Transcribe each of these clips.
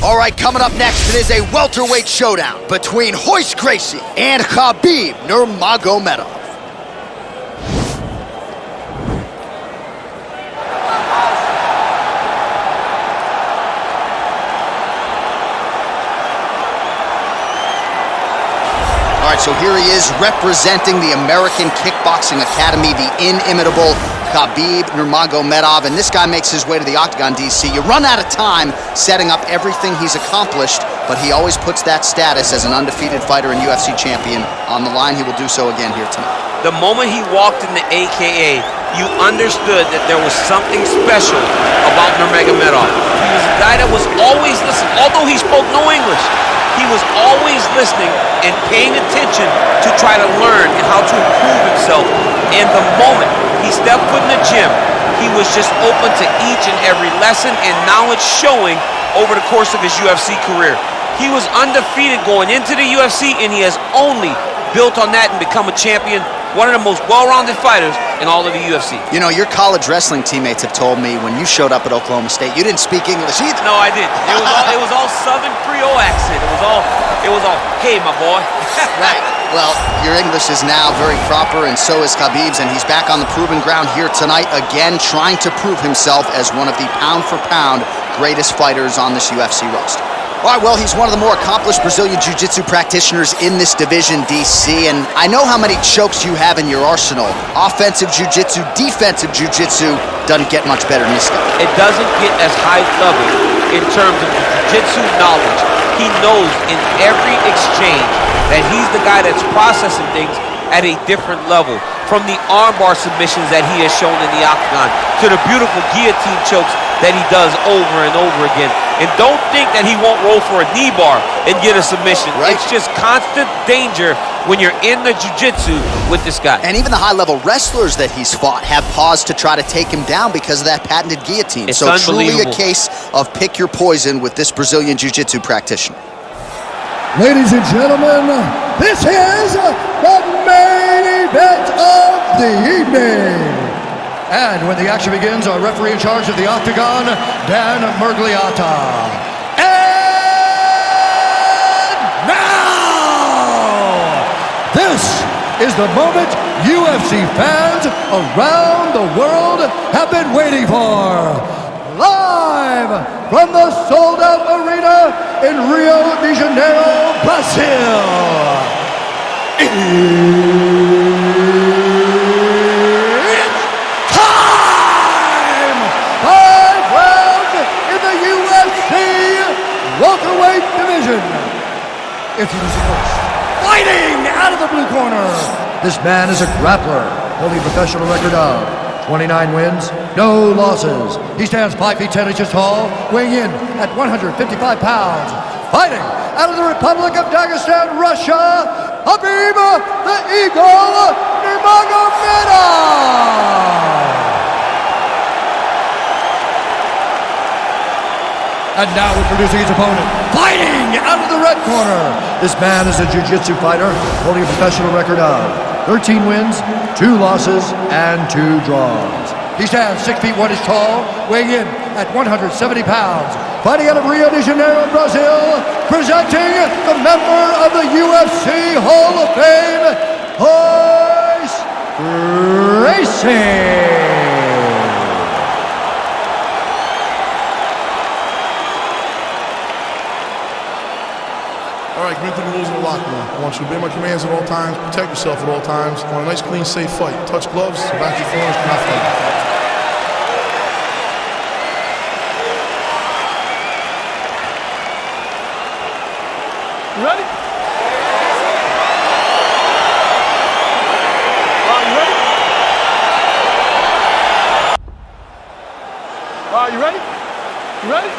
All right, coming up next, it is a welterweight showdown between Royce Gracie and Khabib Nurmagomedov. All right, so here he is representing the American Kickboxing Academy, the inimitable Khabib Nurmagomedov, and this guy makes his way to the octagon, DC. You run out of time setting up everything he's accomplished, but he always puts that status as an undefeated fighter and UFC champion on the line. He will do so again here tonight. The moment he walked in the AKA, you understood that there was something special about Nurmagomedov. He was a guy that was always listening, although he spoke no English. He was always listening and paying attention to try to learn and how to improve himself. And the moment he stepped foot in the gym, he was just open to each and every lesson, and now it's showing over the course of his UFC career. He was undefeated going into the UFC, and he has only built on that and become a champion, one of the most well-rounded fighters in all of the UFC. You know, your college wrestling teammates have told me when you showed up at Oklahoma State, you didn't speak English either. No, I didn't. It was all Southern Creole accent. It was all, hey, my boy. Right. Well, your English is now very proper, and so is Khabib's, and he's back on the proving ground here tonight, again, trying to prove himself as one of the pound-for-pound greatest fighters on this UFC roster. All right, well, he's one of the more accomplished Brazilian Jiu-Jitsu practitioners in this division, DC, and I know how many chokes you have in your arsenal. Offensive Jiu-Jitsu, defensive Jiu-Jitsu doesn't get much better than this guy. It doesn't get as high level in terms of Jiu-Jitsu knowledge. He knows in every exchange that he's the guy that's processing things at a different level. From the armbar submissions that he has shown in the octagon to the beautiful guillotine chokes that he does over and over again. And don't think that he won't roll for a knee bar and get a submission. Right. It's just constant danger when you're in the jiu-jitsu with this guy. And even the high-level wrestlers that he's fought have paused to try to take him down because of that patented guillotine. It's so truly a case of pick your poison with this Brazilian jiu-jitsu practitioner. Ladies and gentlemen, this is the main event of the evening. And when the action begins, our referee in charge of the octagon, Dan Mergliata. And now, this is the moment UFC fans around the world have been waiting for. Live from the sold-out arena in Rio de Janeiro, Brazil. It's time! 5 rounds in the UFC welterweight division. Introducing first, fighting out of the blue corner. This man is a grappler, holding a professional record of 29 wins, no losses. He stands 5 feet 10 inches tall, weighing in at 155 pounds. Fighting out of the Republic of Dagestan, Russia, Khabib the Eagle Nurmagomedov. And now introducing his opponent, fighting out of the red corner. This man is a jiu-jitsu fighter, holding a professional record of 13 wins, 2 losses, and 2 draws. He stands 6 feet 1 inch tall, weighing in at 170 pounds. Fighting out of Rio de Janeiro, Brazil, presenting the member of the UFC Hall of Fame, Royce Gracie. All right, commit to the rules of the locker room. I want you to obey my commands at all times, protect yourself at all times. I want a nice, clean, safe fight. Touch gloves, back your corners, not fight. You ready? You ready? You ready? You ready?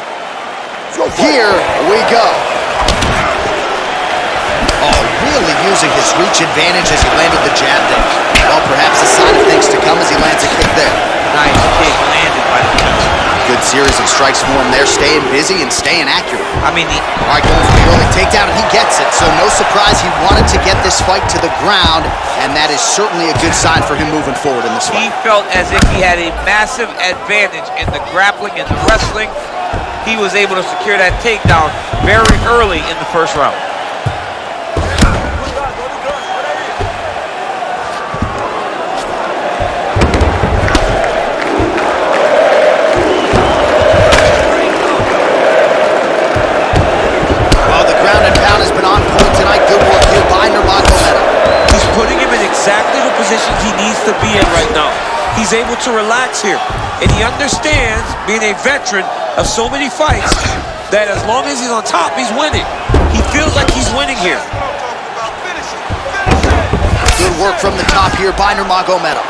Here we go. Oh, really using his reach advantage as he landed the jab there. Well, perhaps a sign of things to come as he lands a kick there. Nice kick landed by the defense. Good series of strikes for him there, staying busy and staying accurate. I mean, all right, going for the early takedown, and he gets it. So no surprise he wanted to get this fight to the ground, and that is certainly a good sign for him moving forward in this fight. He felt as if he had a massive advantage in the grappling and the wrestling. he was able to secure that takedown very early in the first round. Well, the ground and pound has been on point tonight. Good work here by Nurmagomedov. He's putting him in exactly the positions he needs to be in right now. He's able to relax here, and he understands, being a veteran of so many fights, that as long as he's on top, he's winning. He feels like he's winning here. Good work from the top here by Nurmagomedov.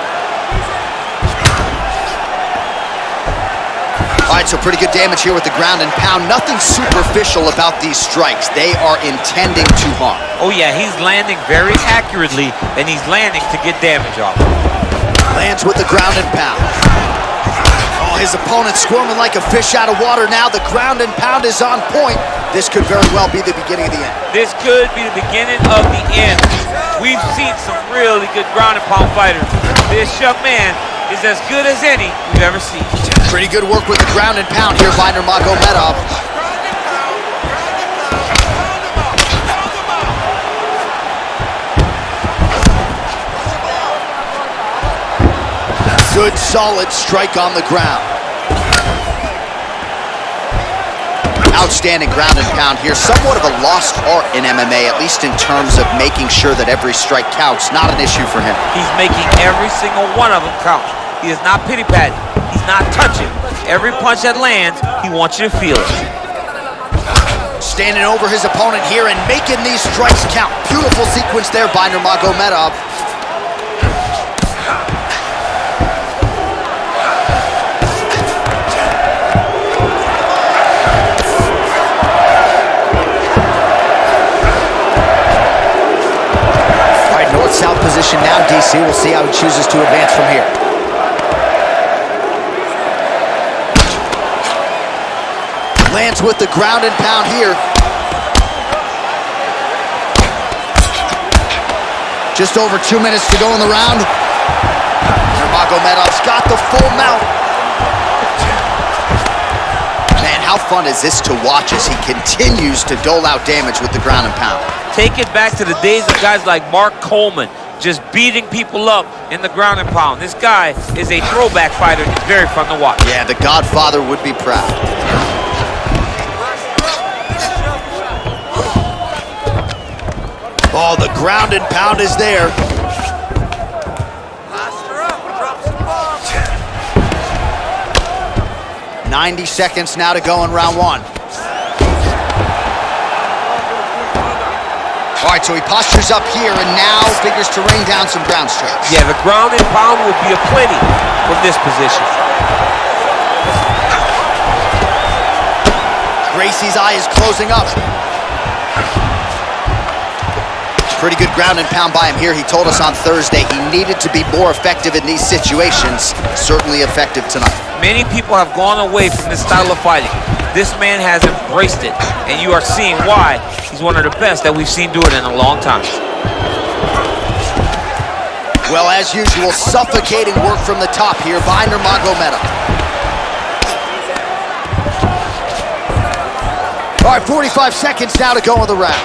All right, so pretty good damage here with the ground and pound. Nothing superficial about these strikes. They are intending to harm. Oh yeah, he's landing very accurately, and he's landing to get damage off. Lands with the ground and pound. Oh, his opponent squirming like a fish out of water now. The ground and pound is on point. This could very well be the beginning of the end. This could be the beginning of the end. We've seen some really good ground and pound fighters. This young man is as good as any we've ever seen. Pretty good work with the ground and pound here by Nurmagomedov. Good, solid strike on the ground. Outstanding ground and pound here. Somewhat of a lost art in MMA, at least in terms of making sure that every strike counts. Not an issue for him. He's making every single one of them count. He is not pity-patting. He's not touching. Every punch that lands, he wants you to feel it. Standing over his opponent here and making these strikes count. Beautiful sequence there by Nurmagomedov. South position now, DC. We'll see how he chooses to advance from here. Lands with the ground and pound here. Just over 2 minutes to go in the round. Nurmagomedov's got the full mount. Man, how fun is this to watch as he continues to dole out damage with the ground and pound. Take it back to the days of guys like Mark Coleman, just beating people up in the ground and pound. This guy is a throwback fighter. He's very fun to watch. Yeah, the Godfather would be proud. Oh, the ground and pound is there. 90 seconds now to go in round one. All right, so he postures up here and now figures to rain down some ground strikes. Yeah, the ground and pound will be aplenty from this position. Gracie's eye is closing up. Pretty good ground and pound by him here. He told us on Thursday he needed to be more effective in these situations. Certainly effective tonight. Many people have gone away from this style of fighting. This man has embraced it, and you are seeing why he's one of the best that we've seen do it in a long time. Well, as usual, suffocating work from the top here by Nurmagomedov. All right, 45 seconds now to go in the round.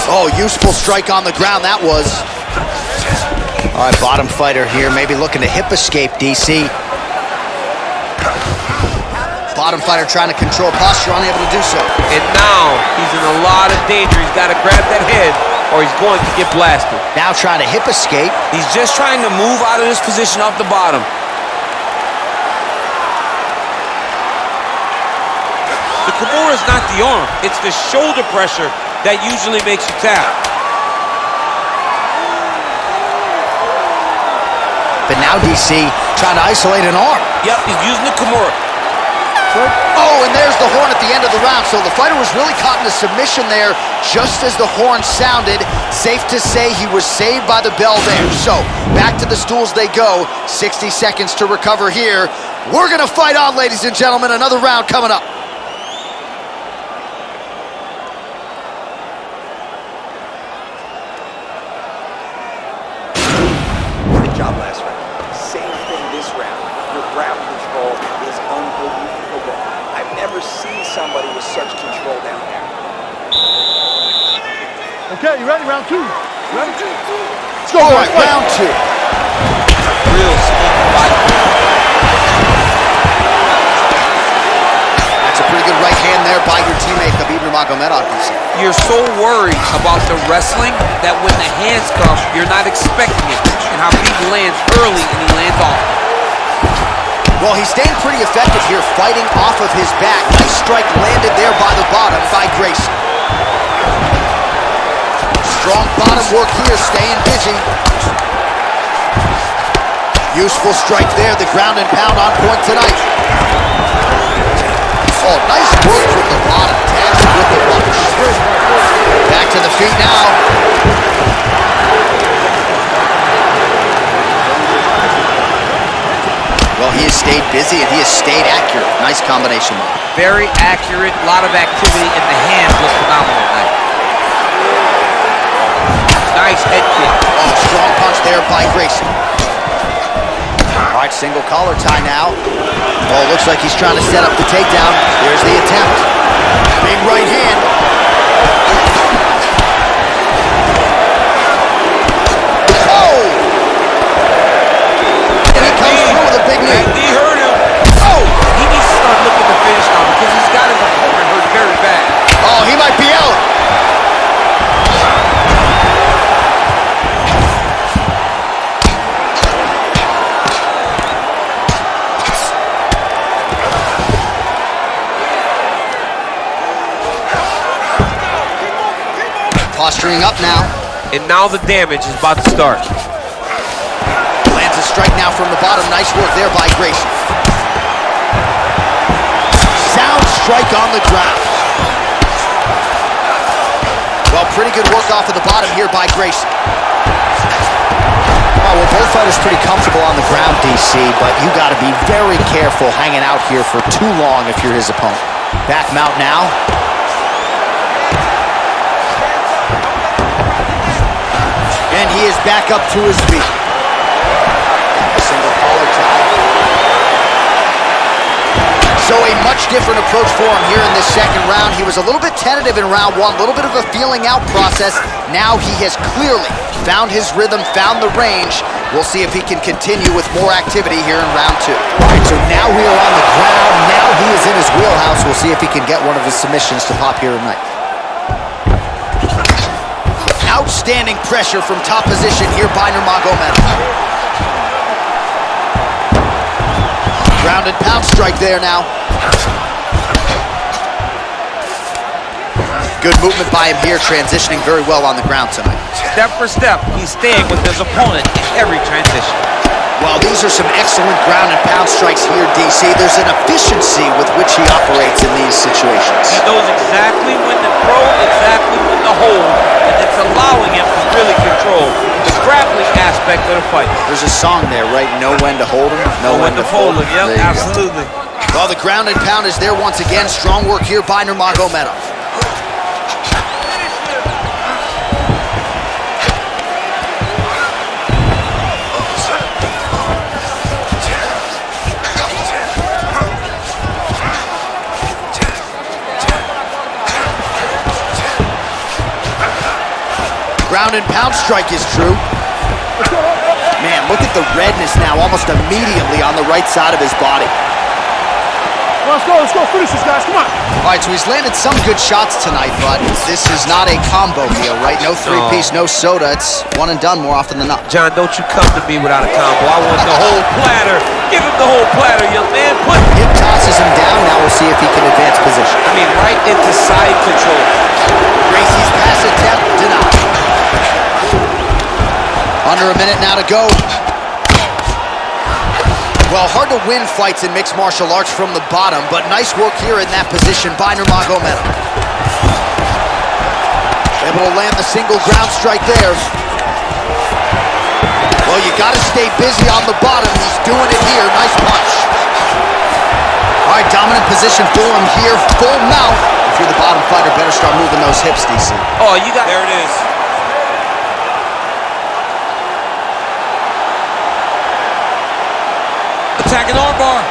Oh, useful strike on the ground, that was. All right, bottom fighter here, maybe looking to hip escape, DC. Bottom fighter trying to control posture, unable to do so. And now he's in a lot of danger. He's got to grab that head or he's going to get blasted. Now trying to hip escape. He's just trying to move out of this position off the bottom. The Kamaru is not the arm. It's the shoulder pressure that usually makes you tap. But now DC trying to isolate an arm. Yep, he's using the Kamaru. Oh, and there's the horn at the end of the round. So the fighter was really caught in a submission there just as the horn sounded. Safe to say he was saved by the bell there. So back to the stools they go. 60 seconds to recover here. We're going to fight on, ladies and gentlemen. Another round coming up. Job last round. Same thing this round. Your ground control is Okay, you ready? Round two. Ready? Let's go, All boys. right, round two. Real sneaky body. That's a pretty good right hand there by your teammate, Khabib Nurmagomedov. You're so worried about the wrestling that when the hands come, you're not expecting it. And Khabib lands early and he lands off. Well, he's staying pretty effective here, fighting off of his back. Nice strike landed there by the bottom by Gracie. Strong bottom work here, staying busy. Useful strike there, the ground and pound on point tonight. Oh, nice work from the bottom, dancing with the punch. Back to the feet now. Well, he has stayed busy and he has stayed accurate. Nice combination. Very accurate, a lot of activity, and the hands look phenomenal tonight. Nice head kick. Oh, strong punch there by Gracie. All right, single collar tie now. Oh, looks like he's trying to set up the takedown. There's the attempt. Big right hand. Oh! And he comes through with a big knee. That knee hurt him. Oh! He needs to start looking to finish now because he's got his opponent hurt very bad. Oh, he might be out. Posturing up now. And now the damage is about to start. Lands a strike now from the bottom. Nice work there by Gracie. Sound strike on the ground. Well, pretty good work off of the bottom here by Gracie. Well, both fighters pretty comfortable on the ground, DC, but you got to be very careful hanging out here for too long if you're his opponent. Back mount now. And he is back up to his feet. A single collar tie. So a much different approach for him here in this second round. He was a little bit tentative in round one, a little bit of a feeling out process. Now he has clearly found his rhythm, found the range. We'll see if he can continue with more activity here in round two. All right, so now we are on the ground. Now he is in his wheelhouse. We'll see if he can get one of his submissions to pop here tonight. Outstanding pressure from top position here by Nurmagomedov. Ground and pound strike there now. Good movement by him here, transitioning very well on the ground tonight. Step for step, he's staying with his opponent in every transition. Well, these are some excellent ground and pound strikes here, DC. There's an efficiency with which he operates in these situations. He knows exactly when to throw, exactly when to hold, and it's allowing him to really control the grappling aspect of the fight. There's a song there, right? Know when to hold him, know when to fold him. Yep, absolutely. Well, the ground and pound is there once again. Strong work here by Nurmagomedov. Ground and pound strike is true. Man, look at the redness now almost immediately on the right side of his body. Let's go, finish this, guys, come on. All right, so he's landed some good shots tonight, but this is not a combo meal, right? No three-piece, no soda. It's one and done more often than not. John, don't you come to me without a combo. I want the whole platter. Give him the whole platter, young man. Put Hip tosses him down. Now we'll see if he can advance position. I mean, right into side control. Gracie's pass attempt denied. Under a minute now to go. Well, hard to win fights in mixed martial arts from the bottom, but nice work here in that position by Nurmagomedov. Able to land the single ground strike there. Well, you got to stay busy on the bottom. He's doing it here. Nice punch. All right, dominant position for him here. Full mount. If you're the bottom fighter, better start moving those hips, DC. Oh, you got... There it is. Attacking armbar.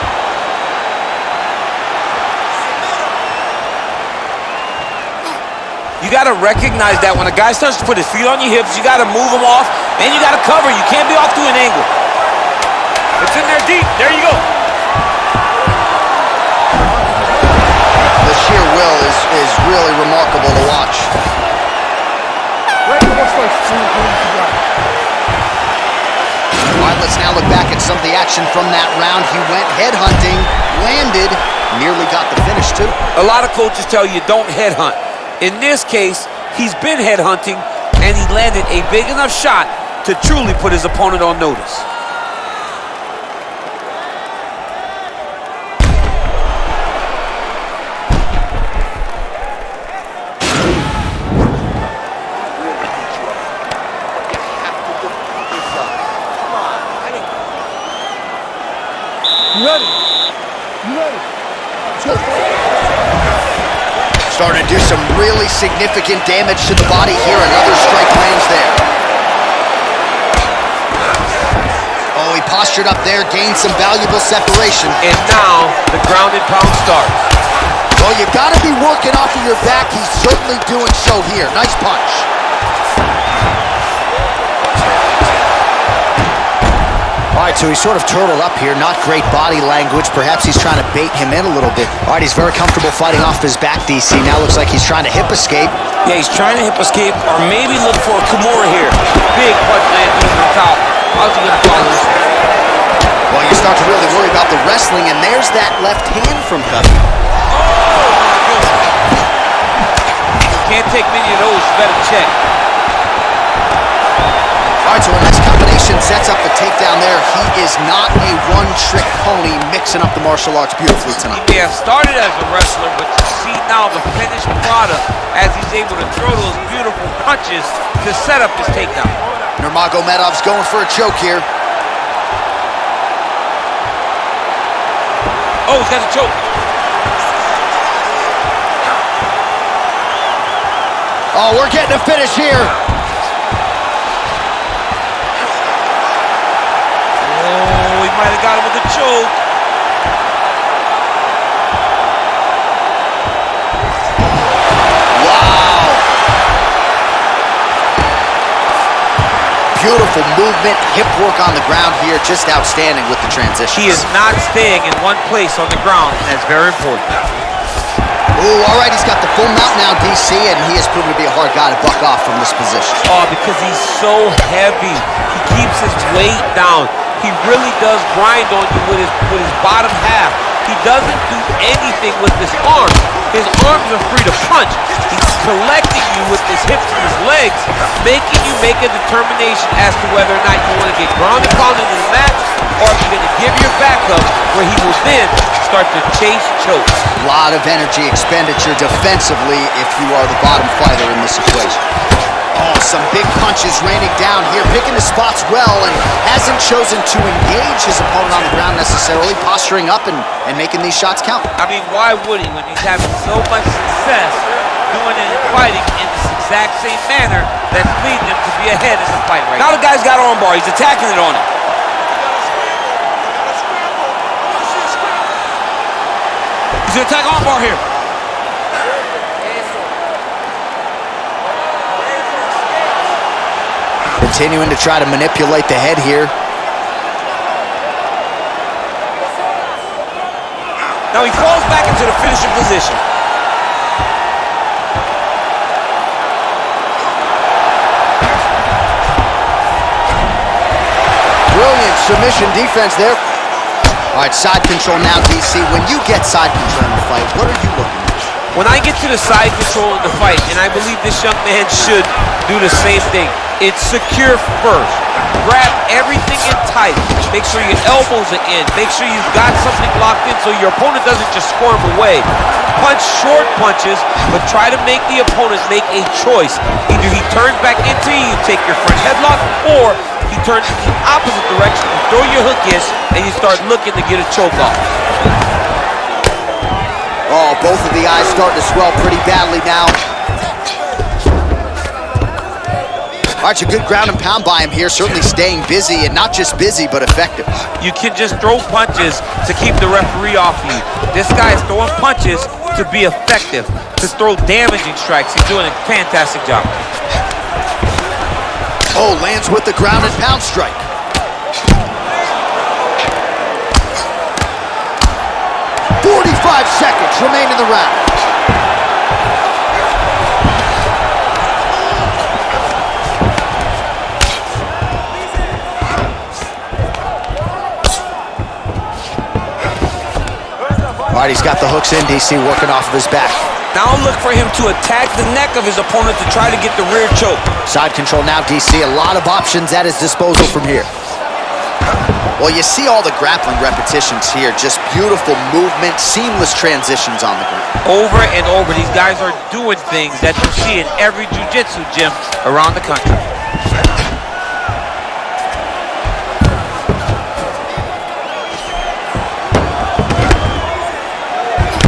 You got to recognize that when a guy starts to put his feet on your hips, you got to move him off, and you got to cover. You can't be off to an angle. It's in there deep. There you go. The sheer will is really remarkable to watch. All right, let's now look back at some of the action from that round. He went headhunting, landed, nearly got the finish too. A lot of coaches tell you don't headhunt. In this case, he's been headhunting, and he landed a big enough shot to truly put his opponent on notice. Starting to do some really significant damage to the body here. Another strike lands there. Oh, he postured up there, gained some valuable separation. And now the ground and pound starts. Well, you've got to be working off of your back. He's certainly doing so here. Nice punch. All right, so he's sort of turtled up here. Not great body language. Perhaps he's trying to bait him in a little bit. All right, he's very comfortable fighting off his back, DC. Now looks like he's trying to hip escape. Yeah, he's trying to hip escape or maybe look for a Kamaru here. Big punch lands on the top. How's he gonna follow this? Well, you start to really worry about the wrestling, and there's that left hand from Khabib. Can't take many of those. You better check. All right, so a nice combination sets up the takedown there. He is not a one-trick pony, mixing up the martial arts beautifully tonight. He may have started as a wrestler, but you see now the finished product as he's able to throw those beautiful punches to set up his takedown. Nurmagomedov's going for a choke here. Oh, he's got a choke. Oh, we're getting a finish here. Oh, he might have got him with a choke. Wow. Beautiful movement, hip work on the ground here. Just outstanding with the transition. He is not staying in one place on the ground, and that's very important. Ooh, all right, he's got the full mount now, DC, and he has proven to be a hard guy to buck off from this position. Oh, because he's so heavy. He keeps his weight down. He really does grind on you with his bottom half. He doesn't do anything with his arms. His arms are free to punch. He's collecting you with his hips and his legs, making you make a determination as to whether or not you want to get ground and pound in the match, or if you're going to give your back up, where he will then start to chase chokes. A lot of energy expenditure defensively if you are the bottom fighter in this equation. Oh, some big punches raining down here, picking his spots well, and hasn't chosen to engage his opponent on the ground necessarily, posturing up and making these shots count. I mean, why would he when he's having so much success doing it and fighting in this exact same manner that's leading him to be ahead in the fight right now? Now the guy's got armbar. He's attacking it on him. He's gonna attack armbar here. Continuing to try to manipulate the head here. Now he falls back into the finishing position. Brilliant submission defense there. All right, side control now, DC. When you get side control in the fight, what are you looking at? When I get to the side control in the fight, and I believe this young man should do the same thing, it's secure first. Grab everything in tight. Make sure your elbows are in. Make sure you've got something locked in so your opponent doesn't just squirm away. Punch short punches, but try to make the opponent make a choice. Either he turns back into you, you take your front headlock, or he turns in the opposite direction, you throw your hook in, and you start looking to get a choke off. Oh, both of the eyes starting to swell pretty badly now. All right, it's a good ground and pound by him here, certainly staying busy, and not just busy, but effective. You can just throw punches to keep the referee off you. This guy is throwing punches to be effective, to throw damaging strikes. He's doing a fantastic job. Oh, lands with the ground and pound strike. Seconds remain in the round. All right, he's got the hooks in, DC, working off of his back. Now look for him to attack the neck of his opponent to try to get the rear choke. Side control now, DC. A lot of options at his disposal from here. Well, you see all the grappling repetitions here. Just beautiful movement, seamless transitions on the ground. Over and over, these guys are doing things that you see in every jiu-jitsu gym around the country.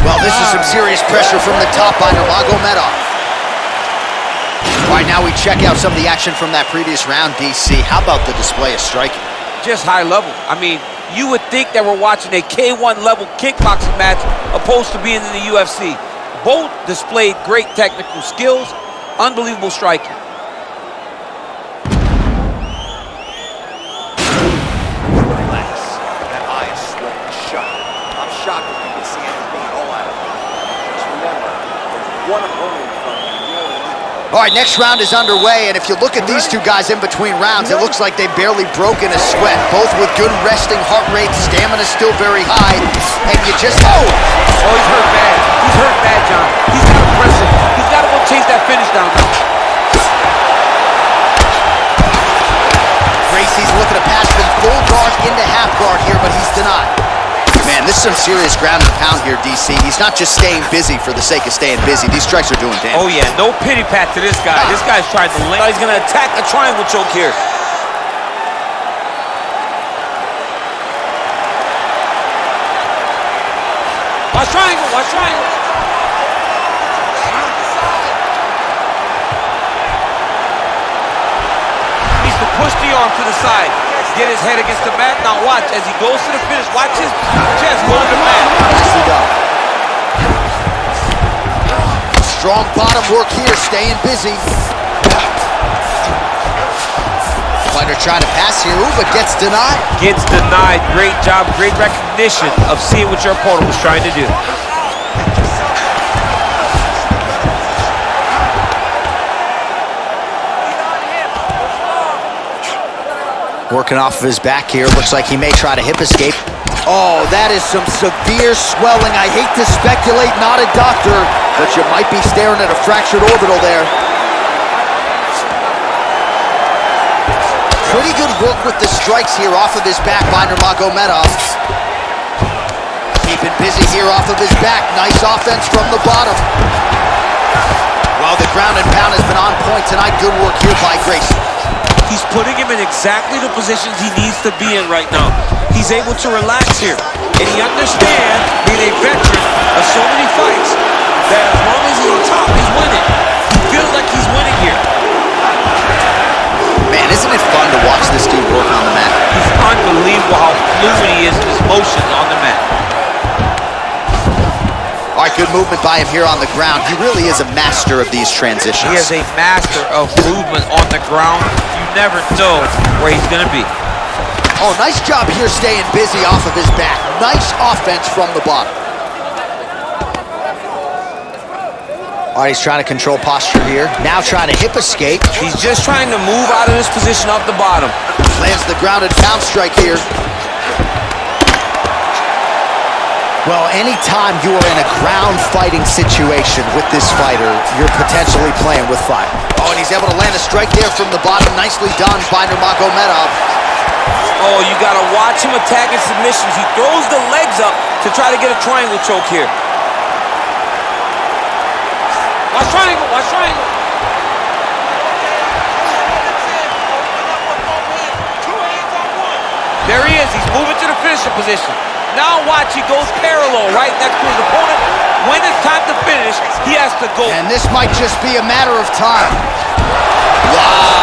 Well, this is some serious pressure from the top by Nurmagomedov. All right, now we check out some of the action from that previous round, DC. How about the display of striking? Just high level. I mean, you would think that we're watching a K1 level kickboxing match opposed to being in the UFC. Both displayed great technical skills, unbelievable striking. Relax. That eye is swollen shut. I'm shocked that you can see anything at all out of it. Just remember, there's one opponent in front of you. All right, next round is underway, and if you look at these two guys in between rounds, it looks like they've barely broken a sweat. Both with good resting heart rates, stamina still very high, and you just... Oh, he's hurt bad. He's hurt bad, John. He's got to press him. He's got to go chase that finish down now. Gracie's looking to pass from full guard into half guard here, but he's denied. Man, this is some serious ground and pound here, DC. He's not just staying busy for the sake of staying busy. These strikes are doing damage. Oh, yeah. No pity pat to this guy. This guy's trying to land. He's going to attack a triangle choke here. Watch triangle. Watch triangle. Needs to push the arm to the side. Get his head against the mat. Now watch as he goes to the finish. Watch his chest go to the mat. Nicely done. Strong bottom work here, staying busy. Fighter trying to pass here, but gets denied. Gets denied. Great job, great recognition of seeing what your opponent was trying to do. Working off of his back here. Looks like he may try to hip escape. Oh, that is some severe swelling. I hate to speculate, not a doctor, but you might be staring at a fractured orbital there. Pretty good work with the strikes here off of his back by Nurmagomedov. Keeping busy here off of his back. Nice offense from the bottom. Well, the ground and pound has been on point tonight. Good work here by Gracie. He's putting him in exactly the positions he needs to be in right now. He's able to relax here. And he understands, being a veteran of so many fights, that as long as he's on top, he's winning. He feels like he's winning here. Man, isn't it fun to watch this dude work on the mat? He's unbelievable how fluid he is in his motions on the mat. All right, good movement by him here on the ground. He really is a master of these transitions. He is a master of movement on the ground. You never know where he's going to be. Oh, nice job here staying busy off of his back. Nice offense from the bottom. All right, he's trying to control posture here. Now trying to hip escape. He's just trying to move out of this position off the bottom. Lands the grounded pound strike here. Well, anytime you are in a ground fighting situation with this fighter, you're potentially playing with fire. Oh, and he's able to land a strike there from the bottom. Nicely done by Nurmagomedov. Oh, you got to watch him attacking submissions. He throws the legs up to try to get a triangle choke here. Watch triangle, watch triangle. There he is. He's moving to the finisher position. Now watch, he goes parallel right next to his opponent. When it's time to finish, he has to go. And this might just be a matter of time. Wow.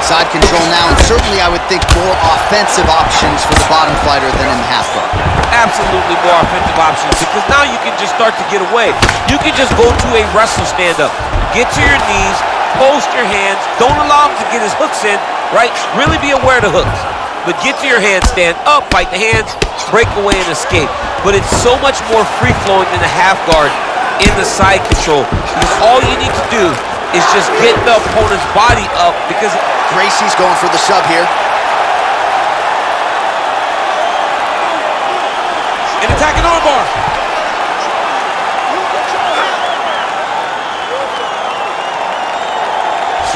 Side control now, and certainly I would think more offensive options for the bottom fighter than in the half guard. Absolutely more offensive options, because now you can just start to get away. You can just go to a wrestle stand-up. Get to your knees, post your hands, don't allow him to get his hooks in, right? Really be aware of the hooks. But get to your hands, stand up, fight the hands, break away and escape. But it's so much more free-flowing than the half guard in the side control. Because all you need to do is just get the opponent's body up, because Gracie's going for the sub here. An attacking armbar.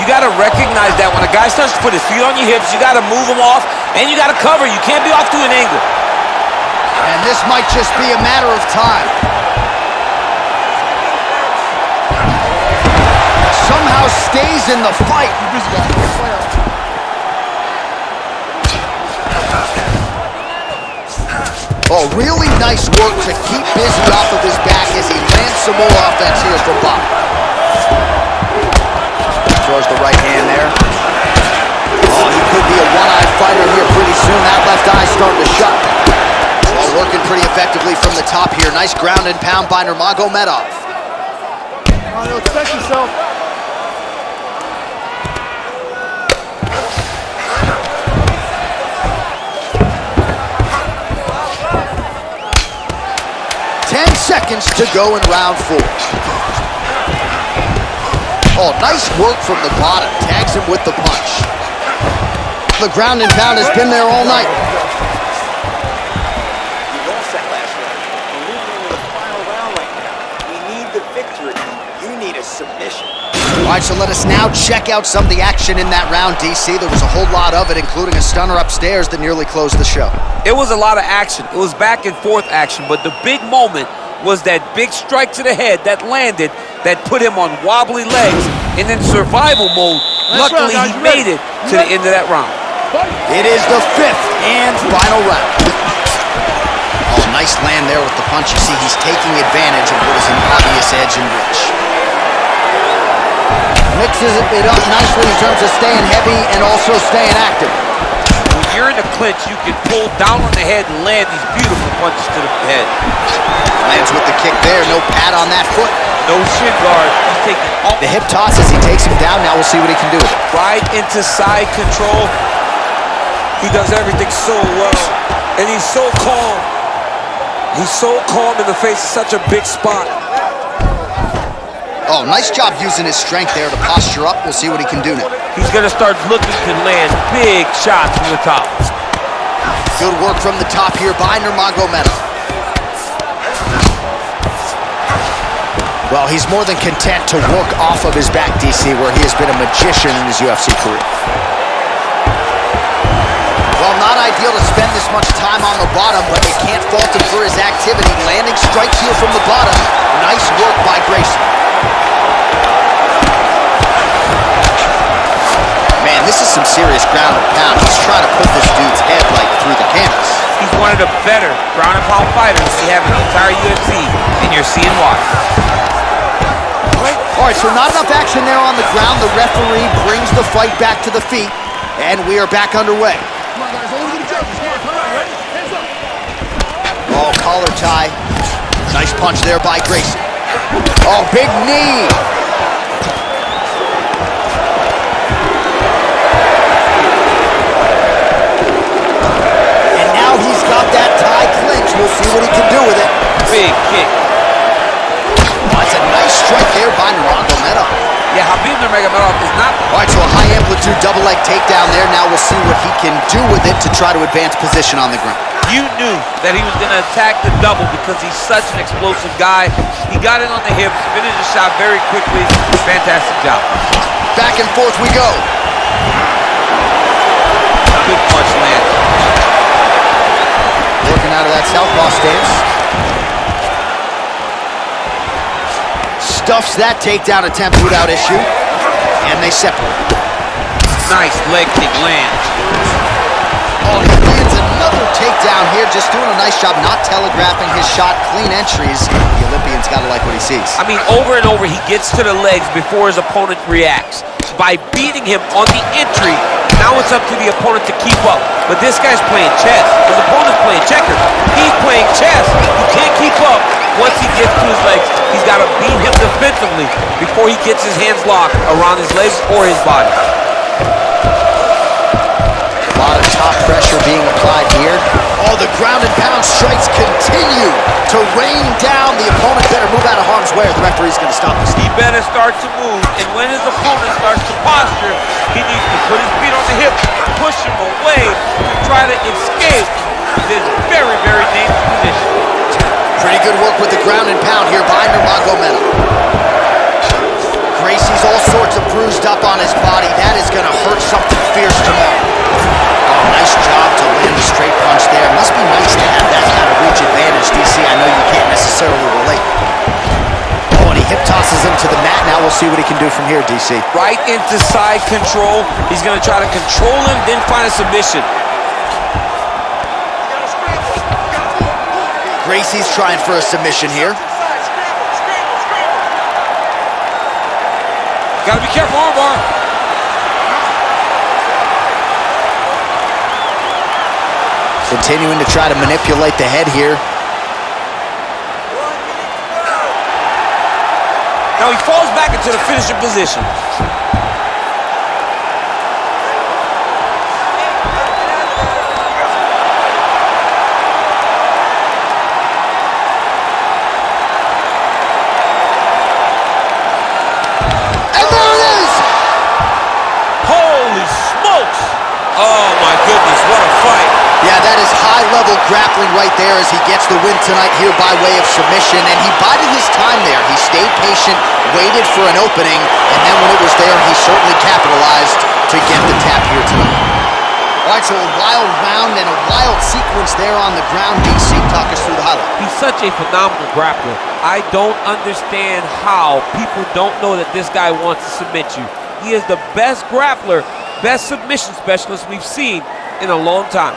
you got to recognize that when a guy starts to put his feet on your hips, you got to move him off, and you got to cover. You can't be off to an angle. And this might just be a matter of time. Somehow stays in the fight. Oh, really nice work to keep busy off of his back as he lands some more offense here from Bob. Throws the right hand there. Oh, he could be a one-eyed fighter here pretty soon. That left eye starting to shut. Oh, working pretty effectively from the top here. Nice ground and pound by Nurmagomedov. Protect yourself. Seconds to go in round 4. Oh, nice work from the bottom. Tags him with the punch. The ground and pound has been there all night. You lost that last round. We're moving into the final round right now. We need the victory. You need a submission. All right, so let us now check out some of the action in that round, DC. There was a whole lot of it, including a stunner upstairs that nearly closed the show. It was a lot of action. It was back and forth action, but the big moment was that big strike to the head that landed, that put him on wobbly legs, and in survival mode, luckily he made it to the end of that round. It is the 5th and final round. Oh, nice land there with the punch. You see, he's taking advantage of what is an obvious edge in reach. Mixes it up nicely in terms of staying heavy and also staying active. When you're in a clinch, you can pull down on the head and land these beautiful punches to the head. Lands with the kick there, no pad on that foot. No shin guard. He's taking all the hip toss as he takes him down. Now we'll see what he can do with it. Right into side control. He does everything so well, and he's so calm. He's so calm in the face of such a big spot. Oh, nice job using his strength there to posture up. We'll see what he can do now. He's going to start looking to land big shots from the top. Good work from the top here by Nurmagomedov. Well, he's more than content to work off of his back, DC, where he has been a magician in his UFC career. Well, not ideal to spend this much time on the bottom, but they can't fault him for his activity. Landing strikes here from the bottom. Nice work by Gracie. Man, this is some serious ground and pound. He's trying to put this dude's head like through the canvas. He's one of the better ground and pound fighters we have in the entire UFC, and you're seeing why. All right, so not enough action there on the ground. The referee brings the fight back to the feet, and we are back underway. Oh, collar tie. Nice punch there by Gracie. Oh, big knee. And now he's got that tie clinch. We'll see what he can do with it. Big kick. That's a nice strike there by Nurmagomedov. Yeah, Khabib Nurmagomedov is not... All right, so a high-amplitude double-leg takedown there. Now we'll see what he can do with it to try to advance position on the ground. You knew that he was going to attack the double because he's such an explosive guy. He got it on the hips, finished the shot very quickly. Fantastic job. Back and forth we go. Good punch land. Working out of that southpaw stance. Stuffs that takedown attempt without issue, and they separate. Nice leg kick land. Oh, he lands another takedown here, just doing a nice job not telegraphing his shot. Clean entries. The Olympian's got to like what he sees. I mean, over and over, he gets to the legs before his opponent reacts. by beating him on the entry. Now it's up to the opponent to keep up. But this guy's playing chess. His opponent's playing checkers. He's playing chess. He can't keep up. Once he gets to his legs, he's got to beat him defensively before he gets his hands locked around his legs or his body. A lot of top pressure being applied here. Oh, the ground and pound strikes continue to rain down. The opponent better move out of harm's way or the referee's going to stop this. He better start to move, and when his opponent starts to posture, he needs to put his feet on the hip, push him away to try to escape this very, very dangerous position. Pretty good work with the ground and pound here by Nurmagomedov. Gracie's all sorts of bruised up on his body. That is going to hurt something fierce tomorrow. Oh, nice job to land the straight punch there. Must be nice to have that kind of reach advantage, DC. I know you can't necessarily relate. Oh, and he hip tosses him to the mat. Now we'll see what he can do from here, DC. Right into side control. He's going to try to control him, then find a submission. Gracie's trying for a submission here. Gotta be careful, armbar. Continuing to try to manipulate the head here. Now he falls back into the finishing position. Oh my goodness, what a fight. Yeah, that is high-level grappling right there as he gets the win tonight here by way of submission, and he bided his time there. He stayed patient, waited for an opening, and then when it was there, he certainly capitalized to get the tap here tonight. All right, so a wild round and a wild sequence there on the ground. DC, talk us through the highlight. He's such a phenomenal grappler. I don't understand how people don't know that this guy wants to submit you. He is the best grappler, best submission specialist we've seen in a long time.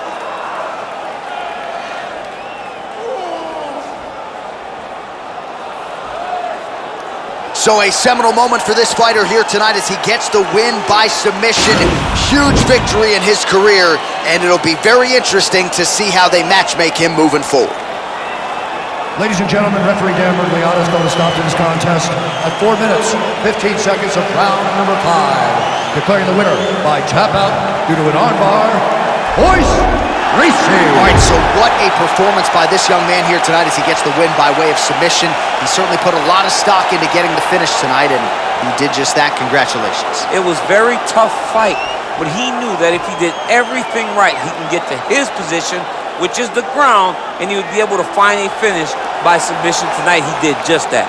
So a seminal moment for this fighter here tonight as he gets the win by submission. Huge victory in his career, and it'll be very interesting to see how they matchmake him moving forward. Ladies and gentlemen, referee G.O.A.T.S going to stop to this contest at 4 minutes, 15 seconds of round number 5. Declaring the winner by tap out due to an armbar, Royce. All right, so what a performance by this young man here tonight as he gets the win by way of submission. He certainly put a lot of stock into getting the finish tonight, and he did just that. Congratulations. It was a very tough fight, but he knew that if he did everything right, he can get to his position, which is the ground, and he would be able to find a finish by submission tonight. He did just that.